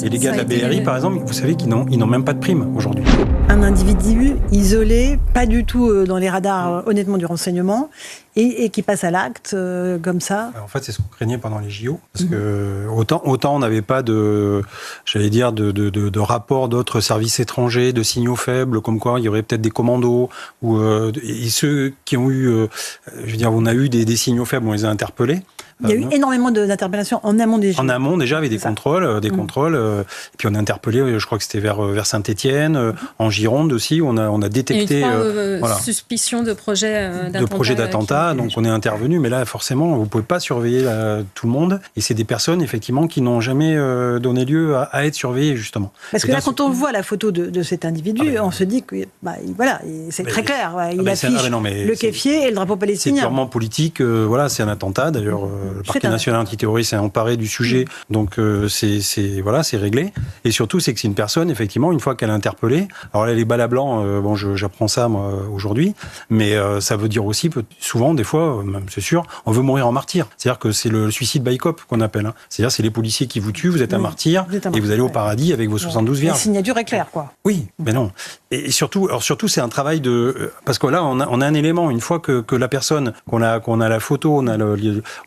Et les gars de la BRI, par exemple, vous savez qu'ils n'ont même pas de prime aujourd'hui. Un individu isolé, pas du tout dans les radars, honnêtement, du renseignement, et qui passe à l'acte comme ça. En fait, c'est ce qu'on craignait pendant les JO, parce que autant on n'avait pas de rapport d'autres services étrangers, de signaux faibles, comme quoi il y aurait peut-être des commandos, et ceux qui ont eu, on a eu des signaux faibles, on les a interpellés. Il y a eu énormément d'interpellations en amont des JO. En amont, déjà, avec des contrôles. Et puis on a interpellé, je crois que c'était vers Saint-Étienne, en Gironde aussi, on a détecté... suspicion de projet d'attentat. Donc on est intervenu, mais là, forcément, vous ne pouvez pas surveiller tout le monde. Et c'est des personnes, effectivement, qui n'ont jamais donné lieu à être surveillées, justement. Parce que là, quand on voit la photo de cet individu, on se dit que, c'est très clair. Il affiche le kéfier et le drapeau palestinien. C'est purement politique. C'est un attentat, d'ailleurs. Le parquet national antiterroriste s'est emparé du sujet, donc c'est réglé. Et surtout, c'est que c'est une personne, effectivement, une fois qu'elle est interpellée, alors là, les balles à blanc, j'apprends ça, moi, aujourd'hui, mais ça veut dire aussi, souvent, des fois, même c'est sûr, on veut mourir en martyr. C'est-à-dire que c'est le suicide by cop qu'on appelle. C'est-à-dire, c'est les policiers qui vous tuent, vous êtes un martyr, et vous allez au paradis avec vos 72 vierges. La signature est claire, quoi. Oui, mais non. Et surtout, c'est un travail parce que là, on a un élément, une fois que la personne, qu'on a la photo,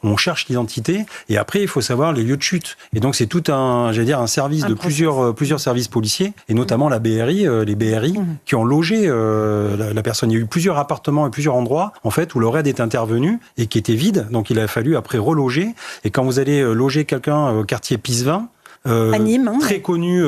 on cherche l'identité, et après, il faut savoir les lieux de chute. Et donc, c'est tout un service de plusieurs services policiers, et notamment la BRI, les BRI, qui ont logé la personne. Il y a eu plusieurs appartements et plusieurs endroits, en fait, où le raid est intervenu, et qui étaient vides. Donc, il a fallu après reloger. Et quand vous allez loger quelqu'un au quartier Pisevin, à Nîmes, très connu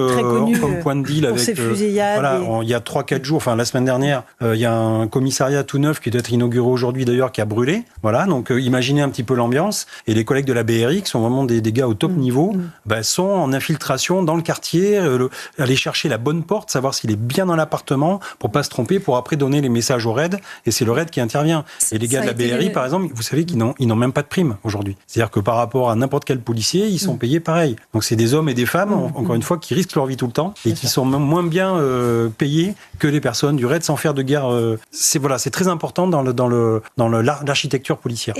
comme point de deal avec ses fusillades. Il y a 3-4 jours, la semaine dernière, il y a un commissariat tout neuf qui doit être inauguré aujourd'hui d'ailleurs, qui a brûlé. Voilà, donc imaginez un petit peu l'ambiance. Et les collègues de la BRI, qui sont vraiment des gars au top niveau, sont en infiltration dans le quartier, aller chercher la bonne porte, savoir s'il est bien dans l'appartement, pour pas se tromper, pour après donner les messages au raid. Et c'est le raid qui intervient. Et les gars de la BRI, par exemple, vous savez qu'ils n'ont même pas de prime aujourd'hui. C'est-à-dire que par rapport à n'importe quel policier, ils sont payés pareil. Donc c'est des hommes et des femmes, encore une fois, qui risquent leur vie tout le temps et qui sont moins bien payés que les personnes du raid sans faire de guerre. C'est très important dans l'architecture policière.